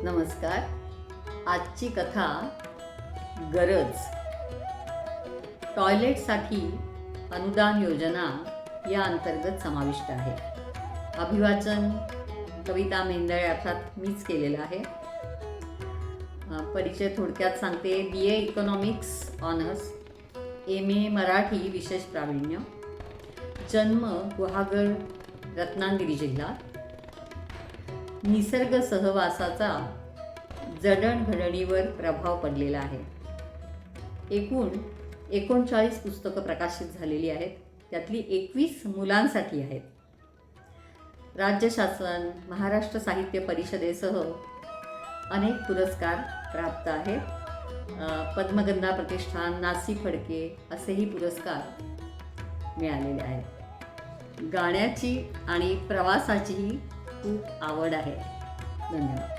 नमस्कार. आजची कथा गरज. टॉयलेटसाठी अनुदान योजना या अंतर्गत समाविष्ट आहे. अभिवाचन कविता मेंदळे अर्थात मीच केलेलं आहे. परिचय थोडक्यात सांगते. BA economics honours, MA Marathi विशेष प्रावीण्य. जन्म गुहागर रत्नागिरी जिल्हा. निसर्ग सहवासाचा जडणघडणीवर प्रभाव पडलेला आहे. एकूण 39 पुस्तकं प्रकाशित झालेली आहेत. त्यातली 21 मुलांसाठी आहेत. राज्य शासन, महाराष्ट्र साहित्य परिषदेसह अनेक पुरस्कार प्राप्त आहेत. पद्मगंधा प्रतिष्ठान, नासी फडके असेही पुरस्कार मिळालेले आहेत. गाण्याची आणि प्रवासाचीही खूप आवड आहे. धन्यवाद.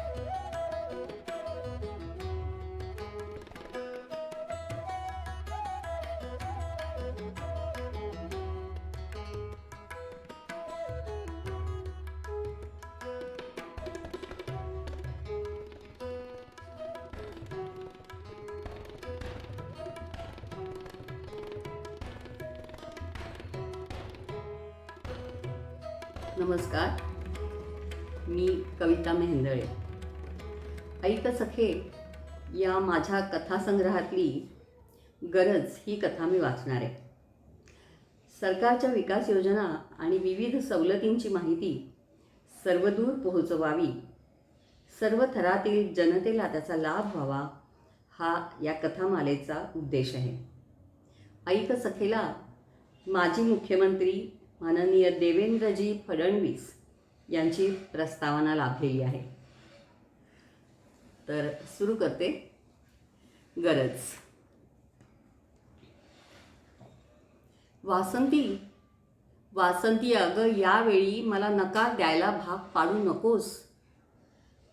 नमस्कार. मी कविता मेंदळे. ऐक सखे या माझ्या कथासंग्रहातली गरज ही कथा मी वाचणार आहे. सरकारच्या विकास योजना आणि विविध सवलतींची माहिती सर्वदूर पोहोचवावी, सर्व थरातील जनतेला त्याचा लाभ व्हावा, हा या कथामालेचा उद्देश आहे. ऐक सखेला माजी मुख्यमंत्री माननीय देवेंद्रजी फडणवीस यांची प्रस्तावना लाभलेली आहे. तर सुरू करते. गरज. वासंती, वासंती, अगं यावेळी मला नकार द्यायला भाग पाडू नकोस.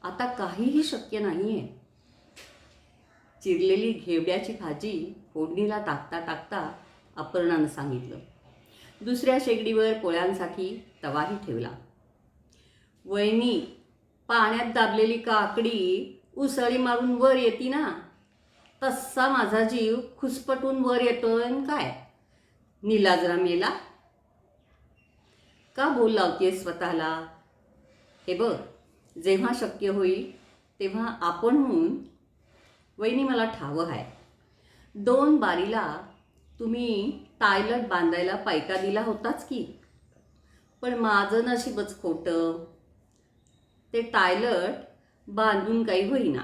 आता काहीही शक्य नाहीये. चिरलेली घेवड्याची भाजी फोडणीला टाकता टाकता अपर्णानं सांगितलं. दुसऱ्या शेगडीवर पोळ्यांसाठी तवाही ठेवला. वहिनी, पाण्यात दाबलेली काकडी उसळी मारून वर येते ना, तसा माझा जीव खुसपटून वर येतोय काय? निलाजरा मेला का बोल लावतेस स्वतःला? हे बघ, जेव्हा शक्य होईल तेव्हा आपण होऊन. वहिनी, मला ठावं आहे. 2 बारीला तुम्ही टायलट बांधायला पैका दिला होताच की, पण माझं नशीबच खोटं. ते टायलट बांधून काही होईना.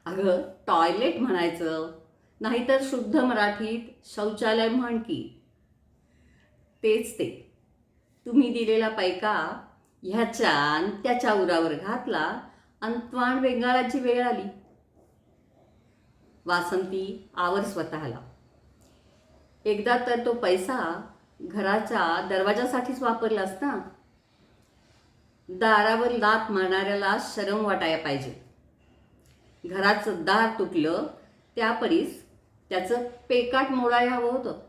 अगं, टॉयलेट म्हणायचं, नाहीतर शुद्ध मराठीत शौचालय म्हण की. तेच ते. तुम्ही दिलेला पैका ह्याच्या आणि त्याच्या उरावर घातला आणि त्वाण वेंगाळाची वेळ आली. वासंती, आवर स्वतःला. एकदा तर तो पैसा घराच्या दरवाजासाठीच वापरलास ना. दारावर लाथ मारणाऱ्याला शरम वाटायला पाहिजे. घराचं दार तुटलं त्यापरीस त्याचं पेकाट मोडायला हवं होतं.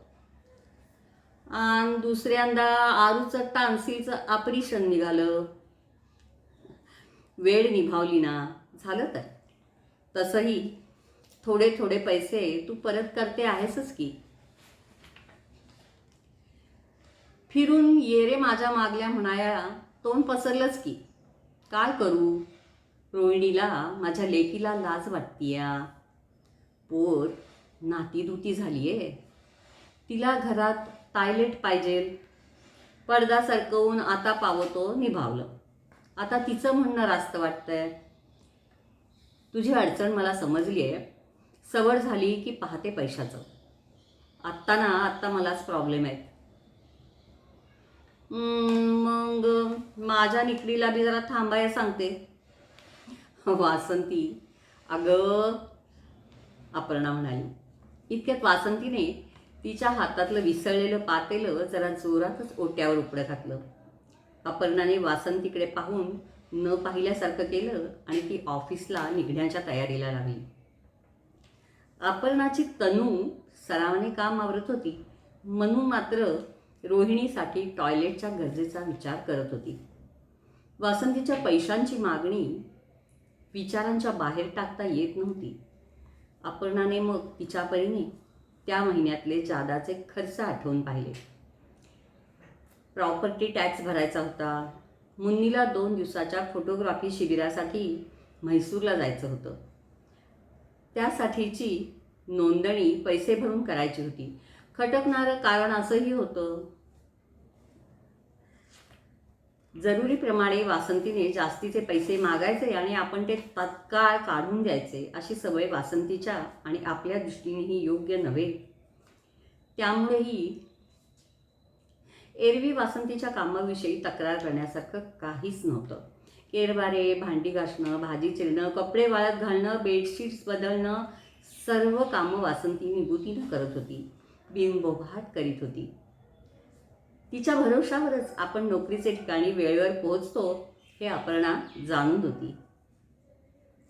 आणि दुसऱ्यांदा आरूचं टान्सिलचं ऑपरेशन निघालं. वेळ निभावली ना, झालं तर. तसंही थोडे थोडे पैसे तू परत करते आहेसच की. फिरून ये रे माझ्या मागल्या म्हणाया तोंड पसरलंच की. काय करू? रोहिणीला, माझ्या लेकीला लाज वाटतीया. पोर नातीदुती झालीये. तिला घरात टॉयलेट पाहिजे. पडदा सरकवून आता पावतो निभावलं. आता तिचं म्हणणं रास्त वाटतंय. तुझी अडचण मला समजली आहे. सवड झाली की पाहते पैशाचं. आत्ता ना आत्ता मलाच प्रॉब्लेम आहेत. मग माझ्या निकडीला बी जरा थांबायला सांगते. वासंती, अगं, अपर्णा म्हणाली. इतक्यात वासंतीने तिच्या हातातलं विसळलेलं पातेलं जरा जोरातच ओट्यावर उपडं घातलं. अपर्णाने वासंतीकडे पाहून न पाहिल्यासारखं केलं आणि ती ऑफिसला निघण्याच्या तयारीला लागली. अपर्णाची तनू सरावाने काम आवरत होती. मनू मात्र रोहिणीसाठी टॉयलेटच्या गरजेचा विचार करत होती. वासंतीच्या पैशांची मागणी विचारांच्या बाहेर टाकता येत नव्हती. अपर्णाने मग तिच्या परीने त्या महिन्यातले जादाचे खर्च आठवून पाहिले. प्रॉपर्टी टॅक्स भरायचा होता. मुन्नीला 2 दिवसाच्या फोटोग्राफी शिबिरासाठी म्हैसूरला जायचं होतं. त्यासाठीची नोंदणी पैसे भरून करायची होती. खटकणारं कारण असंही होतं. जरुरीप्रमाणे वासंतीने जास्तीचे पैसे मागायचे आणि आपण ते तत्काळ काढून द्यायचे अशी सवय वासंतीच्या आणि आपल्या दृष्टीनेही योग्य नव्हे. त्यामुळेही एरवी वासंतीच्या कामाविषयी तक्रार करण्यासारखं काहीच नव्हतं. केरबारे, भांडी घासणं, भाजी चिरणं, कपडे वाळत घालणं, बेडशीट्स बदलणं सर्व कामं वासंती निगुतीनं करत होती, बिनबोभाट करीत होती. तिच्या भरोशावरच आपण नोकरीचे ठिकाणी वेळेवर पोहोचतो हे अपर्णा जाणून होती.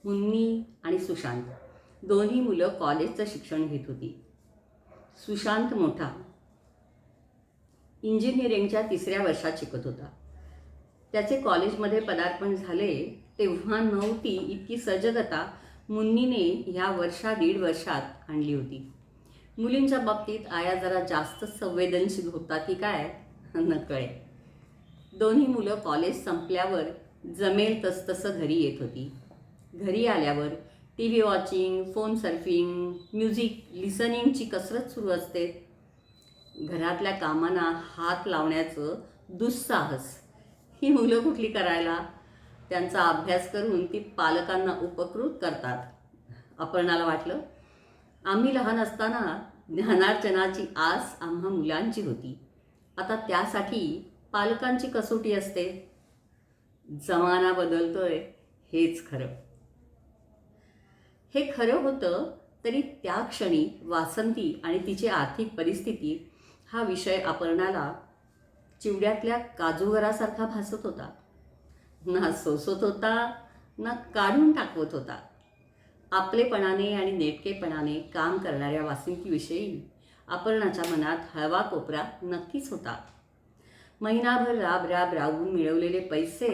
मुन्नी आणि सुशांत दोन्ही मुलं कॉलेजचं शिक्षण घेत होती. सुशांत मोठा इंजिनिअरिंगच्या 3ऱ्या वर्षात शिकत होता. त्याचे कॉलेजमध्ये पदार्पण झाले तेव्हा नव्हती इतकी सजगता मुन्नीने ह्या 1.5 वर्षात आणली होती. मुलींच्या बाबतीत आया जरा जास्त संवेदनशील होता की काय न कळे. दोन्ही मुलं कॉलेज संपल्यावर जमेल तसतसं घरी येत होती. घरी आल्यावर TV watching, phone surfing, music लिसनिंगची कसरत सुरू असते. घरातल्या कामांना हात लावण्याचं दुस्साहस ही मुलं कुठली करायला. त्यांचा अभ्यास करून ती पालकांना उपकृत करतात. अपर्णाला वाटलं, आम्ही लहान असताना ज्ञानार्जनाची आस आम्हा मुलांची होती. आता त्यासाठी पालकांची कसोटी असते. जमाना बदलतोय हेच खरं. हे खरं होतं तरी त्या क्षणी वासंती आणि तिची आर्थिक परिस्थिती हा विषय अपर्णाला चिवड्यातल्या काजूगरासारखा भासत होता. ना सोसत होता ना काढून टाकवत होता. आपलेपणाने आणि नेटकेपणाने काम करणाऱ्या वासंतीविषयी अपर्णाच्या मनात हळवा कोपरा नक्कीच होता. महिनाभर राब राबून मिळवलेले पैसे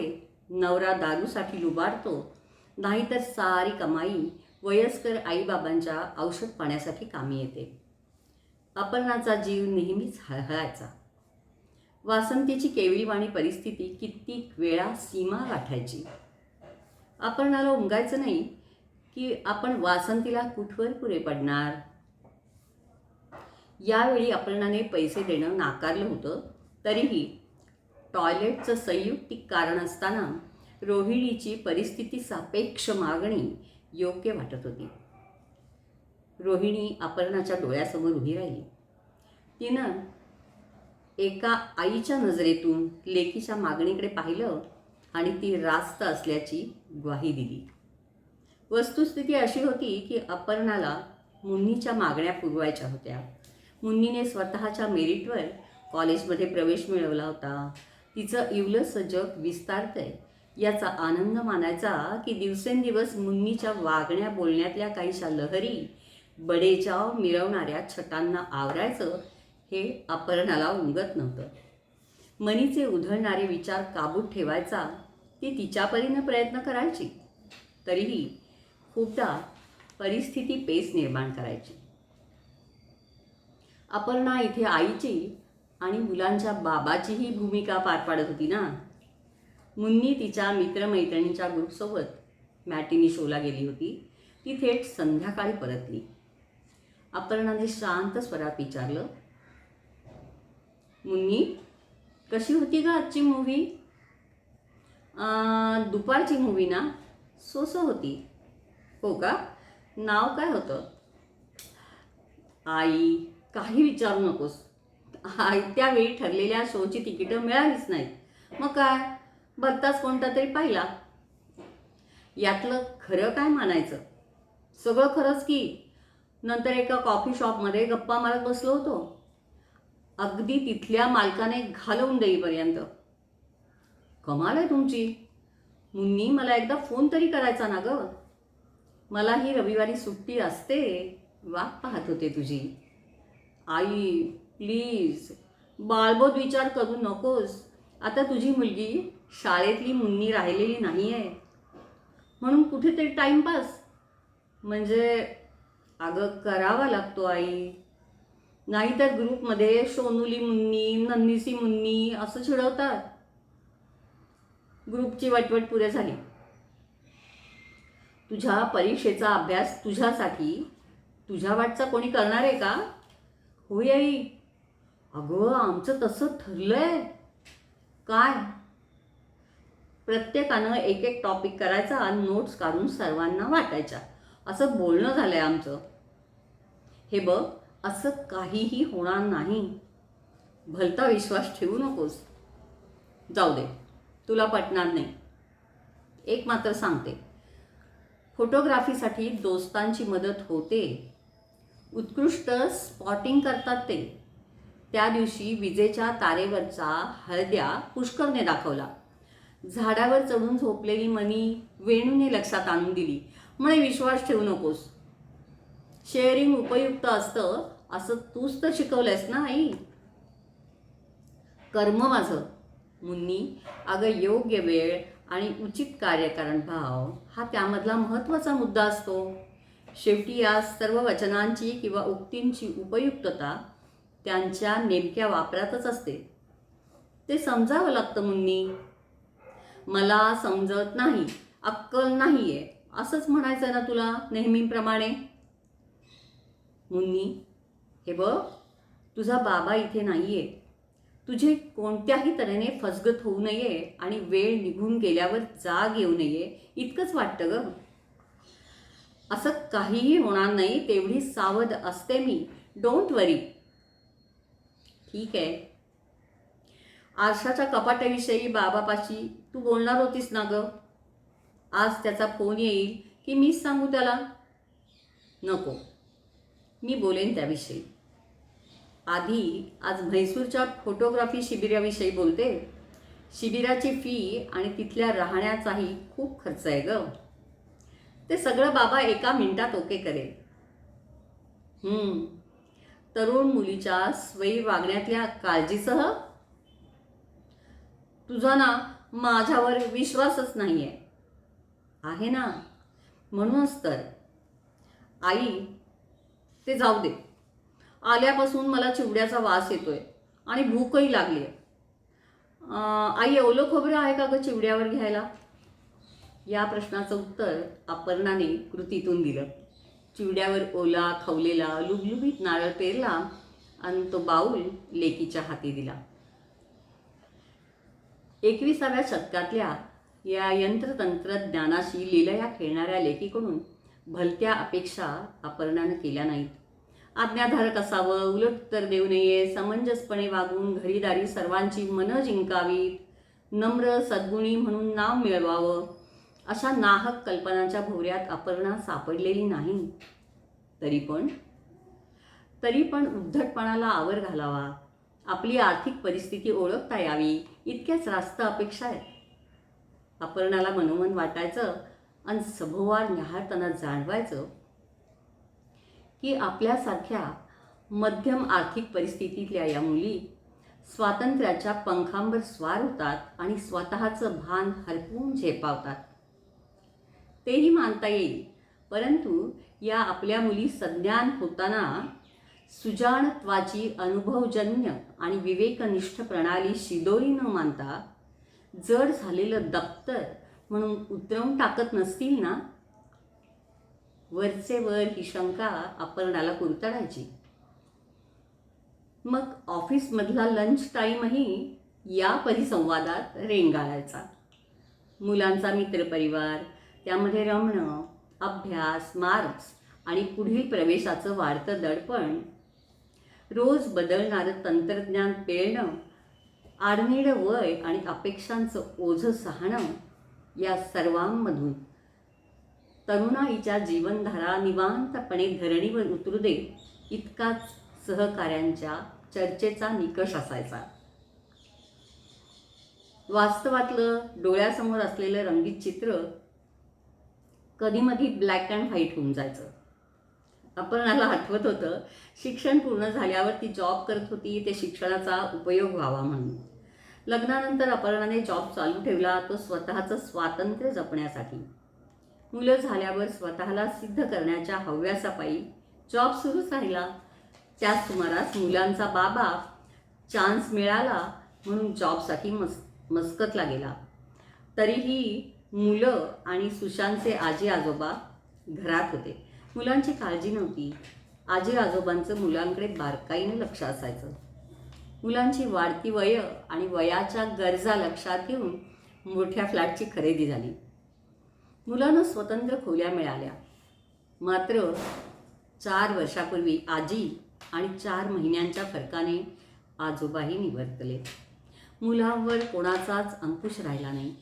नवरा दारूसाठी लुबाडतो, नाहीतर सारी कमाई वयस्कर आईबाबांच्या औषध पाण्यासाठी कामी येते. अपर्णाचा जीव नेहमीच हळहळायचा. वासंतीची केविलवाणी परिस्थिती कित्येक वेळा सीमा गाठायची. अपर्णाला उमगायचं नाही की आपण वासंतीला कुठवर पुरे पडणार. यावेळी अपर्णाने पैसे देणं नाकारलं होतं. तरीही टॉयलेटचं संयुक्तिक कारण असताना रोहिणीची परिस्थिती सापेक्ष मागणी योग्य वाटत होती. रोहिणी अपर्णाच्या डोळ्यासमोर उभी राहिली. तिनं एका आईच्या नजरेतून लेकीच्या मागणीकडे पाहिलं आणि ती रास्त असल्याची ग्वाही दिली. वस्तुस्थिती अशी होती की अपर्णाला मुन्नीच्या मागण्या पुरवायच्या होत्या. मुन्नीने स्वतःच्या मेरिटवर कॉलेजमध्ये प्रवेश मिळवला होता. तिचं इवलंसं जग विस्तारतंय याचा आनंद मानायचा की दिवसेंदिवस मुन्नीच्या वागण्या बोलण्यातल्या काहीशा लहरी बडेजाव मिरवणाऱ्या छटांना आवरायचं हे अपर्णाला उमगत नव्हतं. मनीचे उधळणारे विचार काबूत ठेवायचा ती तिच्या परीनं प्रयत्न करायची. तरीही खूपदा परिस्थिती पेच निर्माण करायची. अपर्णा इथे आईची आणि मुलांच्या बाबाचीही भूमिका पार पाडत होती ना. मुन्नी तिच्या मित्रमैत्रिणींच्या ग्रुपसोबत मॅटिनी शोला गेली होती. ती थेट संध्याकाळी परतली. अपर्णाने शांत स्वरात विचारलं, मुन्नी कशी होती का आजची मूव्ही? दुपारची मूव्ही ना? सो होती. हो का? नाव काय होतं? आई काही विचारू नकोस. त्यावेळी ठरलेल्या शोची तिकीटं मिळालीच नाहीत. मग काय बत्ताच कोणता तरी पाहिला. यातलं खरं काय मानायचं? सगळं खरंच की. नंतर एका कॉफी शॉपमध्ये गप्पा मारत बसलो होतो, अगदी तिथल्या मालकाने घालवून देईपर्यंत. कमाल आहे तुमची. मुन्नी मला एकदा फोन तरी करायचा ना गं. मलाही रविवारी सुट्टी असते. वाट पाहत होते तुझी. आई प्लीज, बाळबोध विचार करू नकोस. आता तुझी मुलगी शाळेतली मुन्नी राहिलेली नाही आहे, म्हणून कुठेतरी टाईमपास म्हणजे अगं करावा लागतो आई. नाहीतर ग्रुपमध्ये सोनूली मुन्नी, नन्नीसी मुन्नी असं चिडवतात. ग्रुपची वटवट पुरे झाली. तुझ्या परीक्षेचा अभ्यास तुझ्यासाठी तुझ्या वाटचा कोणी करणार आहे का? होय आई. अगं आमचं तसं ठरलंय. काय? प्रत्येकानं एक एक टॉपिक करायचा आणि नोट्स काढून सर्वांना वाटायच्या, असं बोलणं झालंय आमचं. हे बघ, असं काहीही होणार नाही. भलता विश्वास ठेवू नकोस. जाऊ दे, तुला पटणार नाही. एक मात्र सांगते, फोटोग्राफीसाठी दोस्तांची मदत होते. उत्कृष्ट स्पॉटिंग करतात ते. त्या दिवशी विजेच्या तारेवरचा हळद्या पुष्करने दाखवला. झाडावर चढून झोपलेली मनी वेणूने लक्षात आणून दिली. म्हणे विश्वास ठेवू नकोस. शेअरिंग उपयुक्त असतं असं तूच तर शिकवलंयस ना आई. कर्म माझं. मुन्नी, अगं योग्य वेळ आणि उचित कार्यकारण भाव हा त्यामधला महत्त्वाचा मुद्दा असतो. शेवटी या सर्व वचनांची किंवा उक्तींची उपयुक्तता त्यांच्या नेमक्या वापरातच असते. ते समजावं लागतं मुन्नी. मला समजत नाही, अक्कल नाही आहे असंच म्हणायचं ना तुला नेहमीप्रमाणे. मुन्नी, हे बघ, तुझा बाबा इथे नाही आहे. तुझे कोणत्याही तऱ्हेने फसगत होऊ नये आणि वेळ निघून गेल्यावर जाग येऊ नये इतकंच वाटतं गं. असं काहीही होणार नाही तेवढी सावध असते मी. डोंट वरी. ठीक आहे. आरशाच्या कपाटाविषयी बाबापाशी तू बोलणार होतीस ना गं. आज त्याचा फोन येईल की मीच सांगू त्याला? नको, मी बोलेन त्याविषयी. आधी आज म्हैसूरच्या फोटोग्राफी शिबिराविषयी बोलते. शिबिराची फी आणि तिथल्या राहण्याचाही खूप खर्च आहे गं. ते सगळं बाबा एका मिनिटात ओके करेल. तरुण मुलीच्या स्वयी वागण्यातल्या काळजीसह तुझा ना माझ्यावर विश्वासच नाही आहे ना. म्हणूनच तर. आई, ते जाऊ दे. आल्यापासून मला चिवड्याचा वास येतोय आणि भूकही लागली आहे. आई, ओलं खोबरं आहे का गं चिवड्यावर घ्यायला? या प्रश्नाचं उत्तर अपर्णाने कृतीतून दिलं. चिवड्यावर ओला खवलेला लुबलुबीत नारळ पेरला आणि तो बाऊल लेकीच्या हाती दिला. 21व्या शतकातल्या या यंत्रतंत्रज्ञानाशी लीलया खेळणाऱ्या लेकीकडून भलत्या अपेक्षा अपर्णानं केल्या नाहीत. आज्ञाधारक असावं, उलट उत्तर देऊ नये, समंजसपणे वागून घरीदारी सर्वांची मनं जिंकावीत, नम्र सद्गुणी म्हणून नाव मिळवावं, अशा नाहक कल्पनांच्या भोवऱ्यात अपर्णा सापडलेली नाही. तरी पण उद्धटपणाला आवर घालावा, आपली आर्थिक परिस्थिती ओळखता यावी, इतक्याच रास्त अपेक्षा आहेत. अपर्णाला मनोमन वाटायचं आणि सभोवार न्याहाळताना जाणवायचं की आपल्यासारख्या मध्यम आर्थिक परिस्थितीतल्या या मुली स्वातंत्र्याच्या पंखांवर स्वार होतात आणि स्वतःचं भान हरपून झेपावतात. तेही मानता येईल. परंतु या आपल्या मुली सज्ञान होताना सुजाणत्वाची अनुभवजन्य आणि विवेकनिष्ठ प्रणाली शिदोरी न मानता जड झालेलं दप्तर म्हणून उतरवून टाकत नसतील ना. वरचे वर ही शंका अपर्णाला कुरतडायची. मग ऑफिसमधला लंच टाईमही या परिसंवादात रेंगाळायचा. मुलांचा मित्रपरिवार, त्यामध्ये रमणं, अभ्यास, मार्क्स आणि पुढील प्रवेशाचं वाढतं दडपण, रोज बदलणारं तंत्रज्ञान पेलणं, आडनिडं वय आणि अपेक्षांचं ओझं सहाणं, या सर्वांमधून तरुणाईच्या जीवनधारा निवांतपणे धरणीवर उतरू दे इतकाच सहकाऱ्यांच्या चर्चेचा निकष असायचा. वास्तवातलं डोळ्यासमोर असलेलं रंगीत चित्र कधीमधी ब्लॅक अँड व्हाईट होऊन जायचं. अपर्णाला आठवत होतं, शिक्षण पूर्ण झाल्यावर ती जॉब करत होती ते शिक्षणाचा उपयोग व्हावा म्हणून. लग्नानंतर अपर्णाने जॉब चालू ठेवला, तो स्वतःचं स्वातंत्र्य जपण्यासाठी. मुलं झाल्यावर स्वतःला सिद्ध करण्याच्या हव्यासापायी जॉब सुरूच राहिला. त्याच सुमारास मुलांचा बाबा चान्स मिळाला म्हणून जॉबसाठी मस्कतला गेला. तरीही मुलं आणि सुशांतचे आजी आजोबा घरात होते. मुलांची काळजी नव्हती. आजी आजोबांचं मुलांकडे बारकाईने लक्ष असायचं. मुलांची वाढती वय आणि वयाच्या गरजा लक्षात घेऊन मोठ्या फ्लॅटची खरेदी झाली. मुलांना स्वतंत्र खोल्या मिळाल्या. मात्र 4 वर्षापूर्वी आजी आणि 4 महिन्यांच्या फरकाने आजोबाही निवर्तले. मुलांवर कोणाचाच अंकुश राहिला नाही.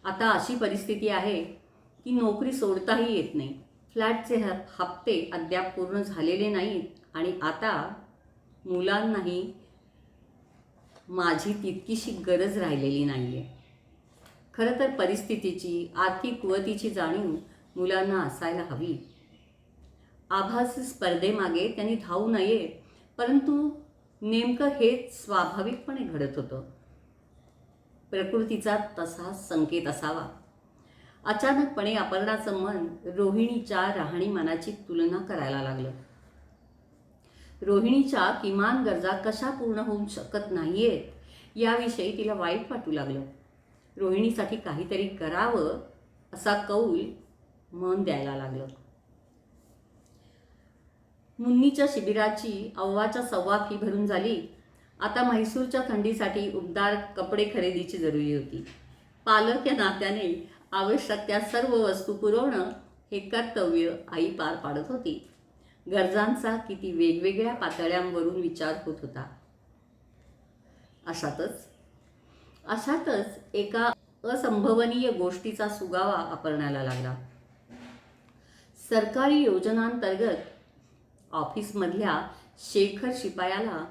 आता अशी परिस्थिती आहे की नोकरी सोडताही येत नाही. फ्लॅटचे हप्ते अद्याप पूर्ण झालेले नाहीत आणि आता मुलांनाही माझी तितकीशी गरज राहिलेली नाही आहे. खरं तर परिस्थितीची, आर्थिक कुवतीची जाणीव मुलांना असायला हवी. आभासी स्पर्धेमागे त्यांनी धावू नये, परंतु नेमकं हेच स्वाभाविकपणे घडत होतं. प्रकृतीचा तसा संकेत असावा. अचानकपणे अपर्णाचं मन रोहिणीच्या राहणीमानाची तुलना करायला लागलं. रोहिणीच्या किमान गरजा कशा पूर्ण होऊ शकत नाहीयेत याविषयी तिला वाईट वाटू लागलं. रोहिणीसाठी काहीतरी करावं असा कौल मन द्यायला लागलं. मुन्नीच्या शिबिराची 2.25 फी भरून झाली. आता म्हैसूरच्या थंडीसाठी उबदार कपडे खरेदीची जरुरी होती. पालक या नात्याने आवश्यक त्या सर्व वस्तू पुरवणं हे कर्तव्य आई पार पाडत होती. गरजांचा किती वेगवेगळ्या पातळ्यांवरून विचार होत होता. अशातच एका असंभवनीय गोष्टीचा सुगावा अपर्णाला लागला. सरकारी योजनांतर्गत ऑफिसमधल्या शेखर शिपायाला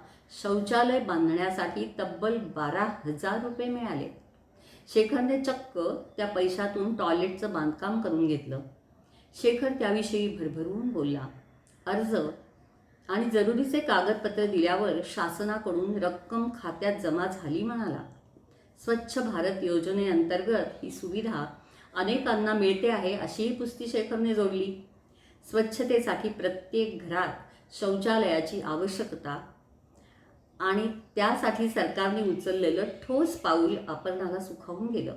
शौचालय बांधण्यासाठी तब्बल 12,000 रुपये मिळाले. शेखरने चक्क त्या पैशातून टॉयलेटचं बांधकाम करून घेतलं. शेखर त्याविषयी भरभरून बोलला. अर्ज आणि जरुरीचे कागदपत्र दिल्यावर शासनाकडून रक्कम खात्यात जमा झाली म्हणाला. स्वच्छ भारत योजनेअंतर्गत ही सुविधा अनेकांना मिळते आहे अशीही पुस्ती शेखरने जोडली. स्वच्छतेसाठी प्रत्येक घरात शौचालयाची आवश्यकता आणि त्यासाठी सरकारने उचललेलं ठोस पाऊल अपर्णाला सुखावून गेलं.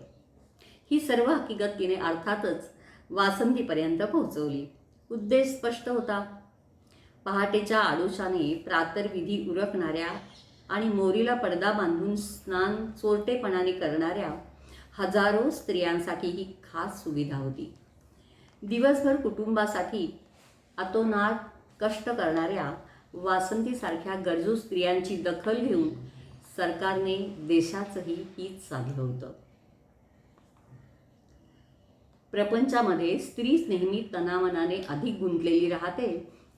ही सर्व हकीकत तिने अर्थातच वासंतीपर्यंत पोहोचवली. उद्देश स्पष्ट होता. पहाटेच्या आडोशाने प्रातर्विधी उरकणाऱ्या आणि मोरीला पडदा बांधून स्नान चोरटेपणाने करणाऱ्या हजारो स्त्रियांसाठी ही खास सुविधा होती. दिवसभर कुटुंबासाठी अतोनात कष्ट करणाऱ्या वासंतीसारख्या गरजू स्त्रियांची दखल घेऊन सरकारने देशाचंही हित साधलं होतं. प्रपंचामध्ये स्त्रीच नेहमी तनामनाने अधिक गुंतलेली राहते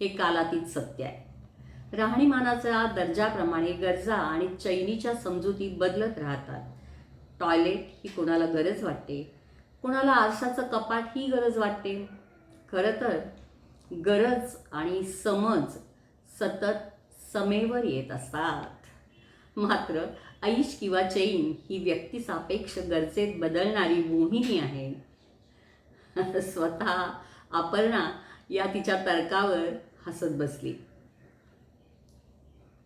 हे कालातीत सत्य आहे. राहणीमानाच्या दर्जाप्रमाणे गरजा आणि चैनीच्या समजुती बदलत राहतात. टॉयलेट ही कोणाला गरज वाटते, कोणाला आरशाचं कपाट ही गरज वाटते. खरं तर गरज आणि समज सतत समेवर येत असतात. मात्र ऐश किंवा चैन ही व्यक्तिसापेक्ष गरजेत बदलणारी मोहिनी आहे. स्वतः अपर्णा या तिच्या तर्कावर हसत बसली.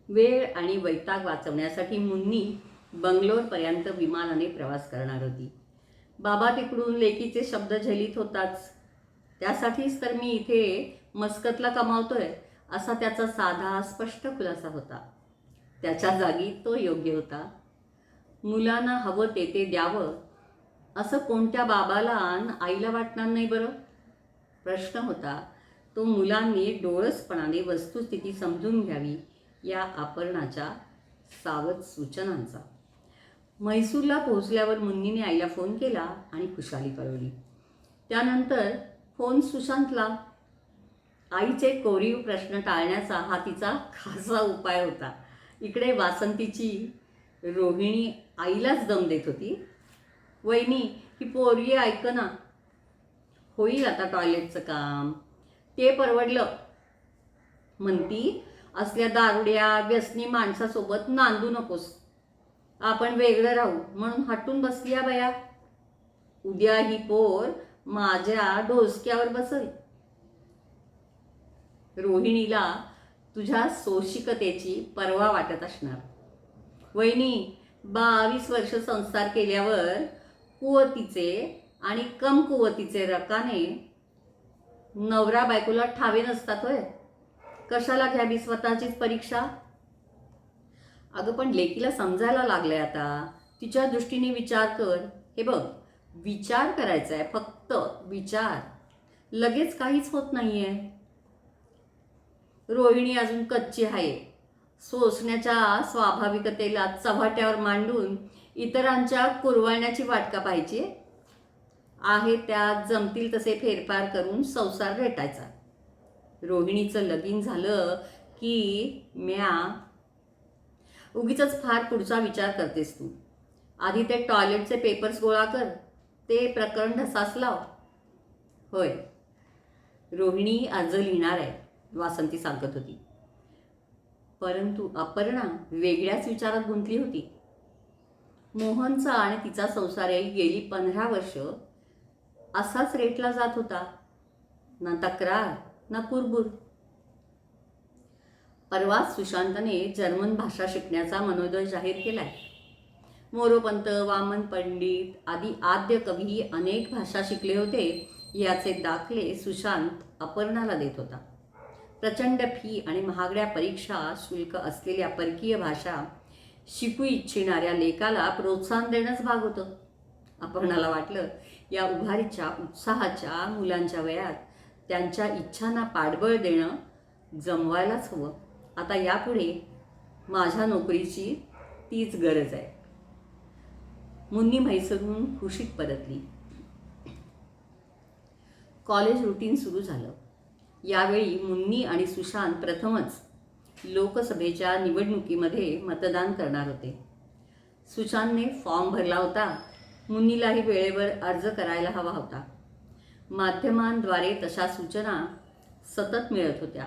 वेळ आणि वैताग वाचवण्यासाठी मुन्नी बंगलोरपर्यंत विमानाने प्रवास करणार होती. बाबा तिकडून लेकीचे शब्द झेलीत होताच. त्यासाठीच तर मी इथे मस्कतला कमावतोय असा त्याचा साधा स्पष्ट खुलासा होता. त्याच्या जागी तो योग्य होता. मुलांना हवं ते द्यावं असं कोणत्या बाबाला आणि आईला वाटणार नाही बरं? प्रश्न होता तो मुलांनी डोळसपणाने वस्तुस्थिती समजून घ्यावी या अपर्णाच्या सावध सूचनांचा. म्हैसूरला पोहोचल्यावर मुन्नीने आईला फोन केला आणि खुशाली कळवली. त्यानंतर फोन सुशांतला. आईचे कोरीव प्रश्न टाळण्याचा हा तिचा खासा उपाय होता. इकडे वासंतीची रोहिणी आईलाच दम देत होती. वहिनी ही पोरगी ऐक ना, होईल आता टॉयलेटचं काम, ते परवडलं म्हणती. असल्या दारुड्या व्यसनी माणसासोबत नांदू नकोस. आपण वेगळं राहू म्हणून हटून बसली या बया. उद्या ही पोर माझ्या डोसक्यावर बसल. रोहिणीला तुझ्या सोशिकतेची पर्वा वाटत असणार. वहिनी, 22 वर्ष संसार केल्यावर कुवतीचे आणि कमकुवतीचे रकाने नवरा बायकोला ठावे नसतात होय. कशाला घ्यावी स्वतःचीच परीक्षा. अगं पण लेकीला समजायला लागलंय आता. तिच्या दृष्टीने विचार कर. हे बघ, विचार करायचा आहे, फक्त विचार. लगेच काहीच होत नाहीये. रोहिणी अजून कच्ची आहे. सोसण्याच्या स्वाभाविकतेला चव्हाट्यावर मांडून इतरांच्या कुरवाळण्याची वाटका पाहिजे आहे. त्यात जमतील तसे फेरफार करून संसार रेटायचा. रोहिणीचं लगीन झालं की म्या उगीच फार पुढचा विचार करतेस तू. आधी ते टॉयलेटचे पेपर्स गोळा कर, ते प्रकरण ढसास लाव. होय, रोहिणी अर्ज लिहिणार आहे, वासंती सांगत होती. परंतु अपर्णा वेगळ्याच विचारात गुंतली होती. मोहनचा आणि तिचा संसारही गेली 15 वर्ष असाच रेटला जात होता. ना तक्रार ना कुरबुर. परवाच सुशांतने जर्मन भाषा शिकण्याचा मनोदय जाहीर केलाय. मोरोपंत, वामन पंडित आदी आद्य कवी अनेक भाषा शिकले होते याचे दाखले सुशांत अपर्णाला देत होता. प्रचंड फी आणि महागड्या परीक्षा शुल्क असलेल्या परकीय भाषा शिकू इच्छिणाऱ्या लेकाला प्रोत्साहन देणंच भाग होतं. अपर्णाला वाटलं, या उभारीच्या उत्साहाच्या मुलांच्या वयात त्यांच्या इच्छांना पाठबळ देणं जमवायलाच हवं. आता यापुढे माझ्या नोकरीची तीच गरज आहे. मुन्नी म्हैसूरहून खुशीत परतली. कॉलेज रुटीन सुरू झालं. यावेळी मुन्नी आणि सुशांत प्रथमच लोकसभेच्या निवडणुकीमध्ये मतदान करणार होते. सुशांतने फॉर्म भरला होता. मुन्नीलाही वेळेवर अर्ज करायला हवा होता. माध्यमांद्वारे तशा सूचना सतत मिळत होत्या.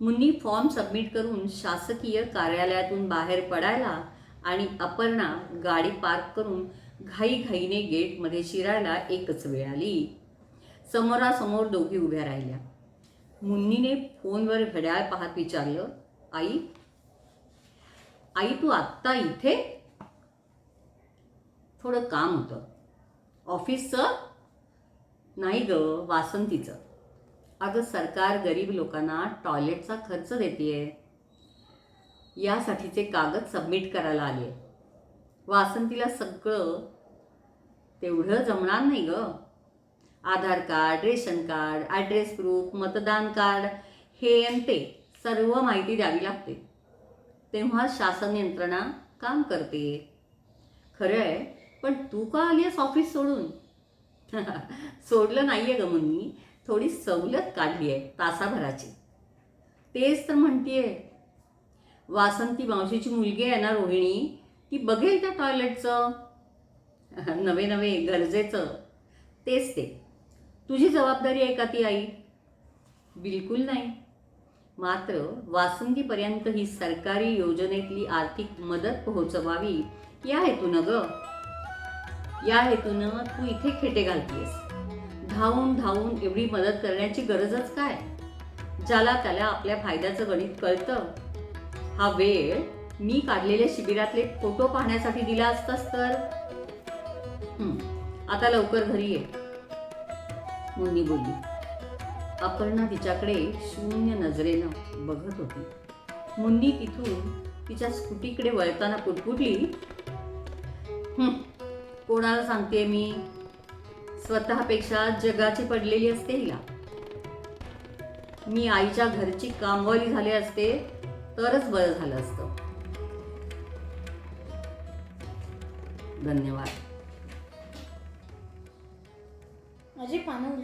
मुन्नी फॉर्म सबमिट करून शासकीय कार्यालयातून बाहेर पडायला आणि अपर्णा गाडी पार्क करून घाईघाईने गेटमध्ये शिरायला एकच वेळ आली. समोरासमोर दोघी उभ्या राहिल्या. मुन्नीने फोनवर घड्याळ पाहत विचारलं, आई आई तू आत्ता इथे? थोडं काम होतं. ऑफिसचं? नाही ग, वासंतीचं. अगं सरकार गरीब लोकांना टॉयलेटचा खर्च देतेय, यासाठीचे कागद सबमिट करायला आले. वासंतीला सगळं तेवढं जमणार नाही ग. Aadhaar card, ration card, address proof, मतदान कार्ड, हे आणि ते सर्व माहिती द्यावी लागते. तेव्हा शासन यंत्रणा काम करते. खरं आहे, पण तू का आली आहेस ऑफिस सोडून? सोडलं नाही आहे ग मुन्नी, थोडी सवलत काढली आहे तासाभराची. तेच तर म्हणतीये. वासंती मावशीची मुलगी आहे ना रोहिणी, ती बघेल त्या टॉयलेटचं. नवे नवे गरजेचं तेच ते. तुझी जबाबदारी आहे का ती आई? बिलकुल नाही. मात्र वासंतीपर्यंत ही सरकारी योजनेतली आर्थिक मदत पोहोचवावी या हेतूनं ग. या हेतूनं तू इथे खेटे घालतेस. धावून धावून एवढी मदत करण्याची गरजच काय? ज्याला त्याला आपल्या फायद्याचं गणित कळतं. हा वेळ मी काढलेल्या शिबिरातले फोटो पाहण्यासाठी दिला असतास तर. आता लवकर घरी ये, मुन्नी बोलली. अपर्णा तिच्याकडे शून्य नजरेनं बघत होती. मुन्नी तिथून तिच्या स्कूटीकडे वळताना पुटपुटली, कोणाला सांगते मी? स्वतःपेक्षा जगाची पडलेली असते हिला. मी आईच्या घरची कामवाली झाले असते तरच बरं झालं असतं. धन्यवाद. माझी पानं